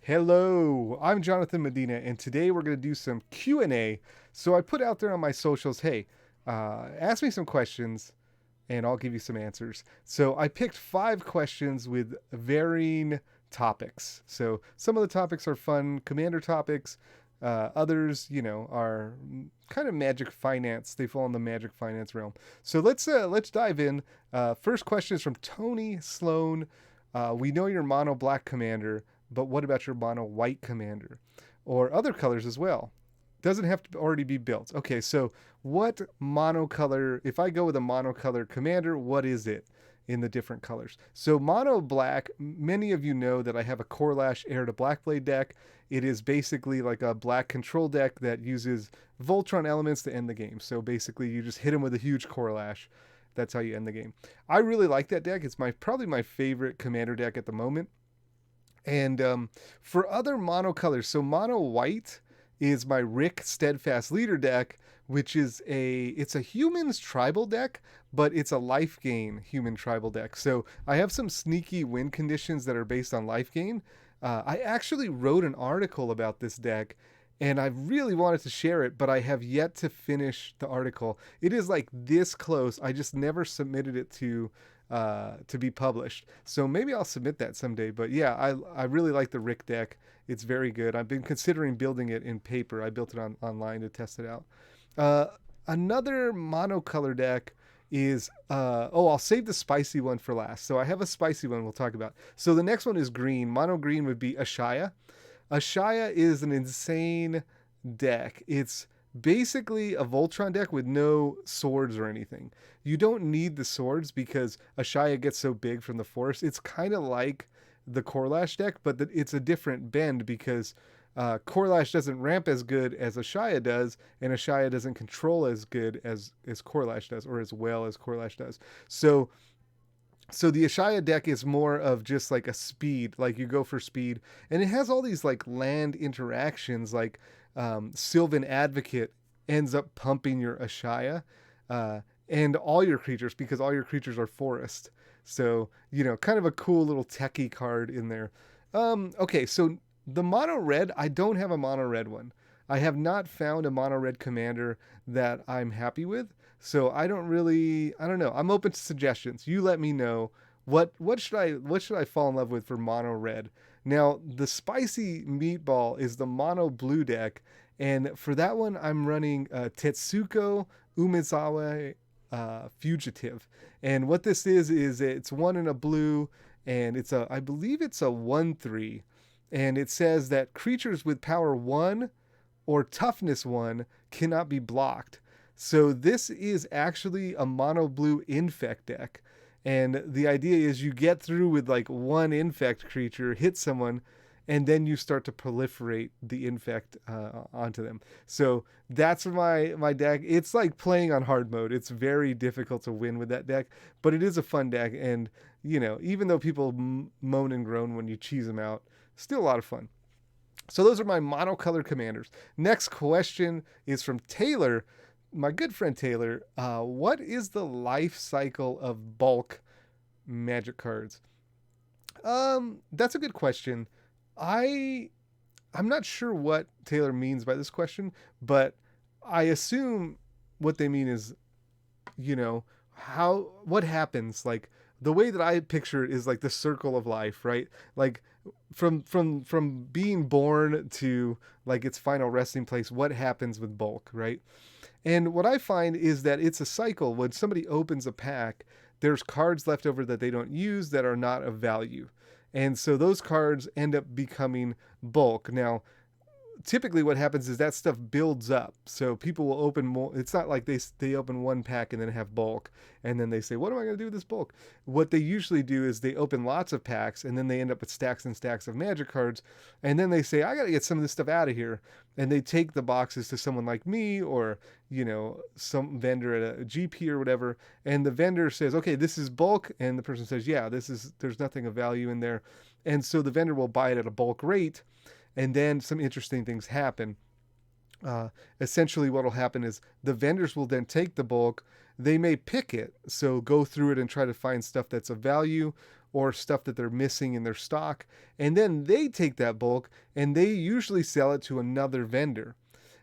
Hello, I'm Jonathan Medina, and today we're going to do some Q&A. So I put out there on my socials, hey, ask me some questions, and I'll give you some answers. So I picked 5 questions with varying topics. So some of the topics are fun commander topics. Others, are kind of magic finance. They fall in the magic finance realm. So let's dive in. First question is from Tony Sloan. We know you're mono black commander, but what about your mono white commander, or other colors as well? Doesn't have to already be built. Okay, so what monocolor? If I go with a monocolor commander, what is it in the different colors? So mono black. Many of you know that I have a Corlash Heir to Blackblade deck. It is basically like a black control deck that uses Voltron elements to end the game. So basically, you just hit him with a huge Corlash. That's how you end the game. I really like that deck. It's probably my favorite commander deck at the moment. And for other mono colors, so mono white is my Rick Steadfast Leader deck, which is it's a humans tribal deck, but it's a life gain human tribal deck. So I have some sneaky win conditions that are based on life gain. I actually wrote an article about this deck, and I really wanted to share it, but I have yet to finish the article. It is like this close. I just never submitted it to be published. So maybe I'll submit that someday. But yeah, I really like the Rick deck. It's very good. I've been considering building it in paper. I built it online to test it out. Uh, Another monocolor deck is I'll save the spicy one for last. So I have a spicy one we'll talk about. So the next one is green. Mono green would be Ashaya. Ashaya is an insane deck. It's basically a Voltron deck with no swords or anything. You don't need the swords because Ashaya gets so big from the forest. It's kind of like the Corlash deck, but it's a different bend because Corlash doesn't ramp as good as Ashaya does, and Ashaya doesn't control as good as Corlash does, or as well as Corlash does. So the Ashaya deck is more of just like a speed, like you go for speed, and it has all these like land interactions, like Sylvan Advocate ends up pumping your Ashaya, and all your creatures, because all your creatures are forest. So kind of a cool little techie card in there. Okay, so the mono red, I don't have a mono red one. I have not found a mono red commander that I'm happy with. So I don't know. I'm open to suggestions. You let me know what should I fall in love with for mono red. Now, the spicy meatball is the mono blue deck, and for that one I'm running Tetsuko Umezawa Fugitive. And what this is it's one in a blue, and I believe it's a 1/3, and it says that creatures with power 1 or toughness 1 cannot be blocked. So this is actually a mono blue infect deck. And the idea is you get through with like one infect creature, hit someone, and then you start to proliferate the infect onto them. So that's my deck. It's like playing on hard mode. It's very difficult to win with that deck, but it is a fun deck. And, even though people moan and groan when you cheese them out, still a lot of fun. So those are my monocolor commanders. Next question is from Taylor, my good friend Taylor. What is the life cycle of bulk magic cards? That's a good question. I'm not sure what Taylor means by this question, but I assume what they mean is, what happens, like the way that I picture it is like the circle of life, right? Like from being born to like its final resting place, what happens with bulk, right? And what I find is that it's a cycle. When somebody opens a pack, there's cards left over that they don't use that are not of value. And so those cards end up becoming bulk. Now, typically what happens is that stuff builds up. So people will open more. It's not like they open one pack and then have bulk and then they say, what am I going to do with this bulk? What they usually do is they open lots of packs and then they end up with stacks and stacks of magic cards. And then they say, I got to get some of this stuff out of here. And they take the boxes to someone like me or, some vendor at a GP or whatever. And the vendor says, okay, this is bulk. And the person says, yeah, there's nothing of value in there. And so the vendor will buy it at a bulk rate. And then some interesting things happen. Essentially, what will happen is the vendors will then take the bulk. They may pick it, so go through it and try to find stuff that's of value, or stuff that they're missing in their stock. And then they take that bulk and they usually sell it to another vendor.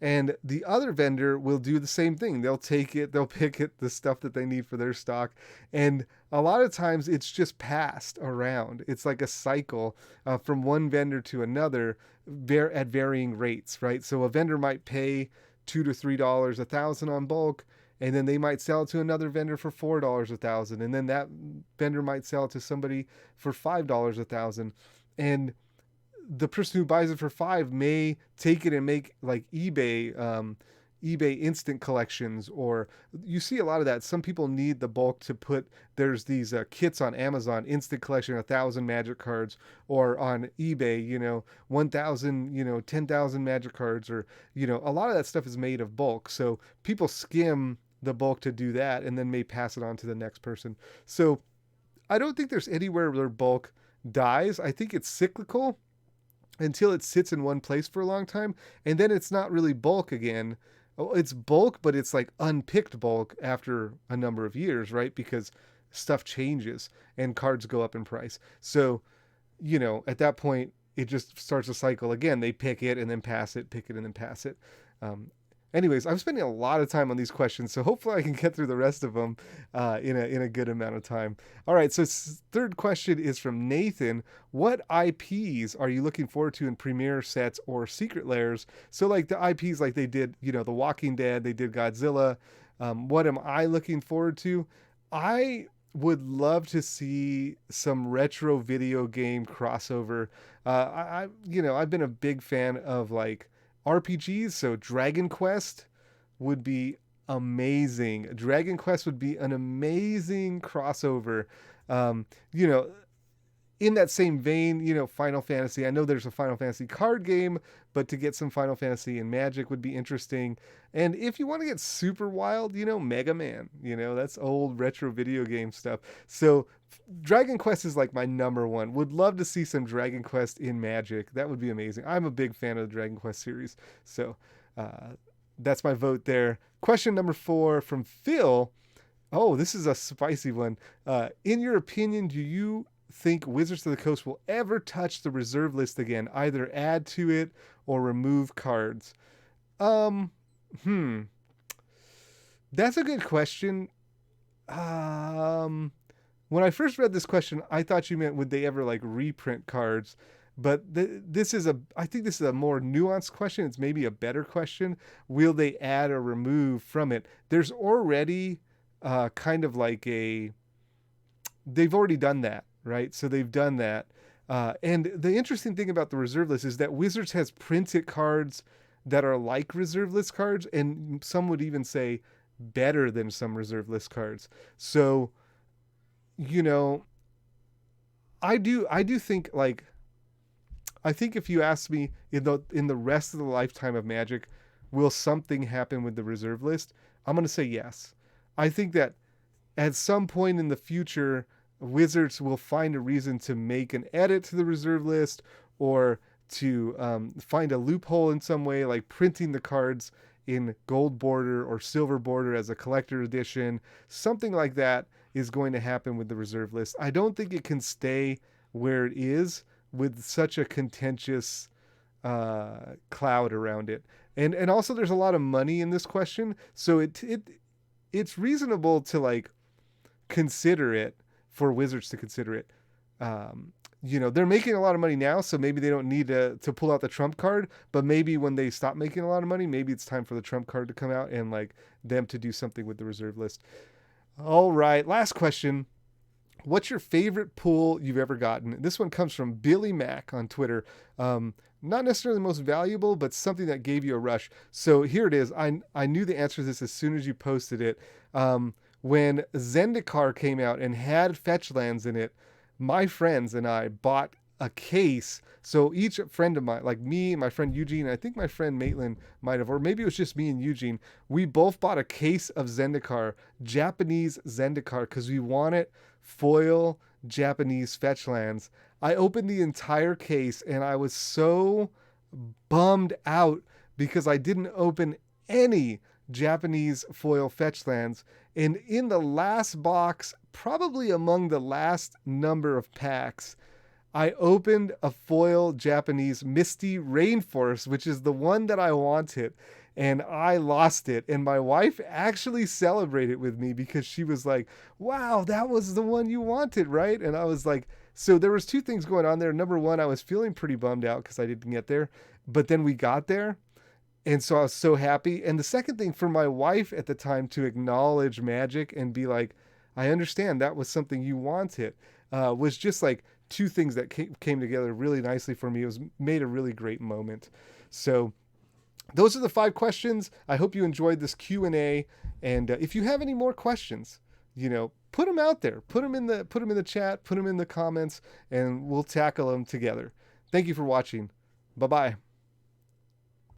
And the other vendor will do the same thing. They'll take it, they'll pick it, the stuff that they need for their stock. And a lot of times it's just passed around. It's like a cycle from one vendor to another at varying rates, right? So a vendor might pay $2 to $3 a thousand on bulk, and then they might sell it to another vendor for $4 a thousand. And then that vendor might sell it to somebody for $5 a thousand. And the person who buys it for $5 may take it and make like eBay instant collections, or you see a lot of that. Some people need the bulk to put, there's these kits on Amazon, instant collection, 1,000 magic cards, or on eBay, 1,000, 10,000 magic cards, or, a lot of that stuff is made of bulk. So people skim the bulk to do that and then may pass it on to the next person. So I don't think there's anywhere where bulk dies. I think it's cyclical until it sits in one place for a long time, and then it's not really bulk again. It's bulk, but it's like unpicked bulk after a number of years, right? Because stuff changes and cards go up in price. So, at that point, it just starts a cycle again. They pick it and then pass it, pick it and then pass it. Anyways, I'm spending a lot of time on these questions, so hopefully I can get through the rest of them in a good amount of time. All right, so third question is from Nathan. What IPs are you looking forward to in Premier sets or Secret Lairs? So like the IPs like they did, The Walking Dead, they did Godzilla. What am I looking forward to? I would love to see some retro video game crossover. I've been a big fan of like RPGs, so Dragon Quest would be amazing. Dragon Quest would be an amazing crossover. In that same vein, Final Fantasy. I know there's a Final Fantasy card game, but to get some Final Fantasy and Magic would be interesting. And if you want to get super wild, Mega Man. That's old retro video game stuff. So Dragon Quest is like my number one. Would love to see some Dragon Quest in Magic. That would be amazing. I'm a big fan of the Dragon Quest series. So that's my vote there. Question number 4 from Phil. Oh, this is a spicy one. In your opinion, do you think Wizards of the Coast will ever touch the reserve list again, either add to it or remove cards? That's a good question. When I first read this question, I thought you meant would they ever like reprint cards, but I think this is a more nuanced question. It's maybe a better question. Will they add or remove from it? There's already kind of like they've already done that. Right? So they've done that. And the interesting thing about the reserve list is that Wizards has printed cards that are like reserve list cards, and some would even say better than some reserve list cards. So, I do think like, I think if you ask me in the rest of the lifetime of Magic, will something happen with the reserve list? I'm going to say yes. I think that at some point in the future, Wizards will find a reason to make an edit to the reserve list, or to find a loophole in some way, like printing the cards in gold border or silver border as a collector edition. Something like that is going to happen with the reserve list. I don't think it can stay where it is with such a contentious cloud around it. And also there's a lot of money in this question, so it's reasonable to like consider it, for Wizards to consider it. They're making a lot of money now, so maybe they don't need to pull out the trump card, but maybe when they stop making a lot of money, maybe it's time for the trump card to come out and like them to do something with the reserve list. All right, last question. What's your favorite pull you've ever gotten? This one comes from Billy Mack on Twitter. Not necessarily the most valuable, but something that gave you a rush. So here it is. I knew the answer to this as soon as you posted it. When Zendikar came out and had fetch lands in it, my friends and I bought a case. So each friend of mine, like me, my friend Eugene, I think my friend Maitland might have, or maybe it was just me and Eugene, we both bought a case of Zendikar, Japanese Zendikar, because we wanted foil Japanese fetch lands. I opened the entire case and I was so bummed out because I didn't open any Japanese foil fetch lands. And in the last box, probably among the last number of packs, I opened a foil Japanese Misty Rainforest, which is the one that I wanted, and I lost it. And my wife actually celebrated with me because she was like, "Wow, that was the one you wanted, right?" And I was like, so there was two things going on there. Number one, I was feeling pretty bummed out because I didn't get there, but then we got there, and so I was so happy. And the second thing, for my wife at the time to acknowledge Magic and be like, I understand that was something you wanted, was just like two things that came together really nicely for me. It was made a really great moment. So those are the 5 questions. I hope you enjoyed this Q&A. And if you have any more questions, put them out there. Put them in the chat, put them in the comments, and we'll tackle them together. Thank you for watching. Bye-bye.